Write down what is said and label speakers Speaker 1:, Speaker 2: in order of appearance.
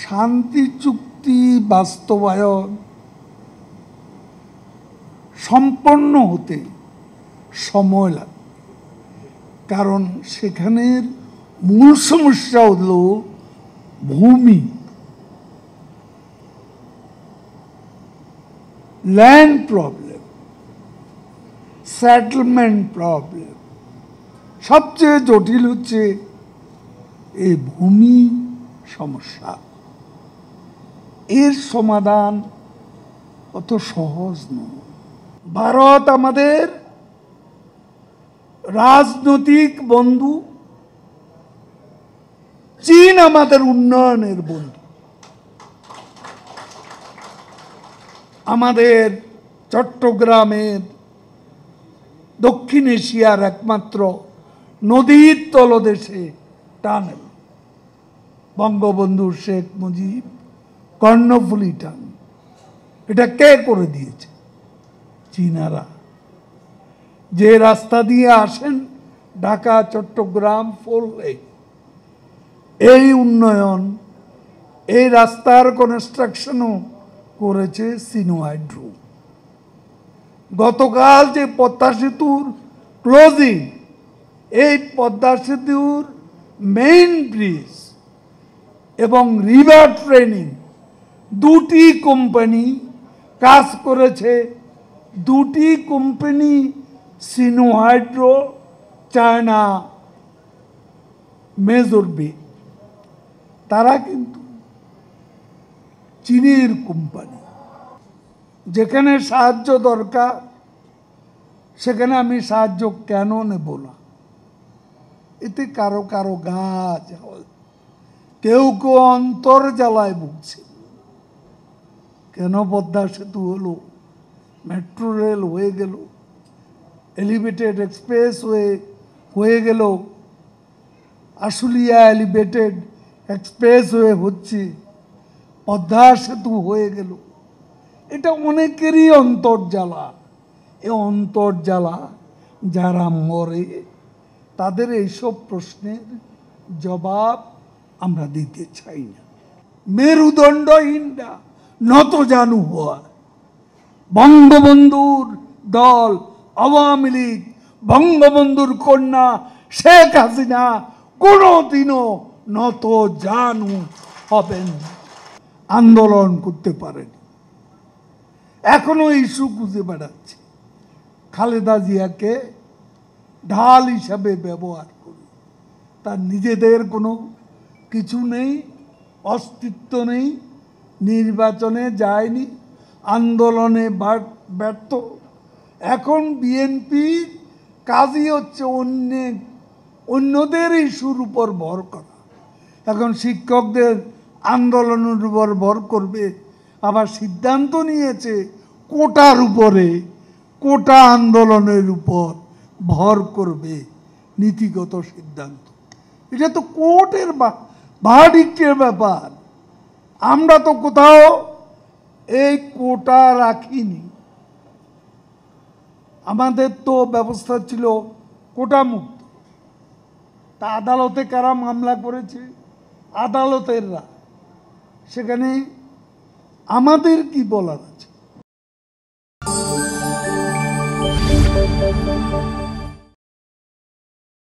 Speaker 1: শান্তি চুক্তি বাস্তবায়ন সম্পন্ন হতে সময় লাগে, কারণ সেখানের মূল সমস্যা হলো ভূমি, ল্যান্ড প্রবলেম, সেটেলমেন্ট প্রবলেম। সবচেয়ে জটিল হচ্ছে এই ভূমি সমস্যা। এর সমাধান অত সহজ নয়। ভারত আমাদের রাজনৈতিক বন্ধু, চীন আমাদের উন্নয়নের বন্ধু। আমাদের চট্টগ্রামের দক্ষিণ এশিয়ার একমাত্র নদীর তলদেশে টানেল, বঙ্গবন্ধু শেখ মুজিব কর্ণফুলী টান, এটা কে করে দিয়েছে? চীনারা। যে রাস্তা দিয়ে আসেন ঢাকা চট্টগ্রাম 4 লেন, এই উন্নয়ন, এই রাস্তার কনস্ট্রাকশনও করেছে সিনোহাইড্রো। গতকাল যে পদ্মা সেতুর ক্লোজিং, এই পদ্মা সেতুর মেইন ব্রিজ এবং রিভার ট্রেনিং, দুটি কোম্পানি কাজ করেছে। দুটি কোম্পানি সিনোহাইড্রো, চায়না মেজরবি, তারা কিন্তু চীনের কোম্পানি। যেখানে সাহায্য দরকার সেখানে আমি সাহায্য কেন নেব না? এতে কারো কারো গা জ্বালা, কেউ কেউ অন্তর জ্বালায় ভুগছে। কেন পদ্মা সেতু হলো, মেট্রো রেল হয়ে গেল, এলিভেটেড এক্সপ্রেস হয়ে গেল, আশুলিয়া এলিভেটেড এক্সপ্রেস হচ্ছে, পদ্মা সেতু হয়ে গেল। এটা অনেকেরই অন্তর্জ্বালা। এ অন্তর্জ্বালা যারা মরে তাদের এইসব প্রশ্নের জবাব আমরা দিতে চাই না। মেরুদণ্ডহীনরা নত জানু হওয়া, বঙ্গবন্ধুর দল আওয়ামী লীগ, বঙ্গবন্ধুর কন্যা শেখ হাসিনা কোনোদিনও নত জানু হবেন, আন্দোলন করতে পারেন। এখনো ইস্যু খুঁজে বেড়াচ্ছে, খালেদা জিয়াকে ঢাল হিসাবে ব্যবহার করে। তার নিজেদের কোনো কিছু নেই, অস্তিত্ব নেই, নির্বাচনে যায়নি, আন্দোলনে ব্যর্থ। এখন বিএনপির কাজই হচ্ছে অন্যদের ইস্যুর উপর ভর করা। এখন শিক্ষকদের আন্দোলনের উপর ভর করবে, আবার সিদ্ধান্ত নিয়েছে কোটার উপরে, কোটা আন্দোলনের উপর ভর করবে, নীতিগত সিদ্ধান্ত। এটা তো কোর্টের ভার্ডিক্টের ব্যাপার। আমরা তো কোথাও এই কোটা রাখিনি। আমাদের তো ব্যবস্থা ছিল কোটা মুক্ত। তা আদালতে কারা মামলা করেছে? আদালতেররা। সেখানে আমাদের কি বলার আছে?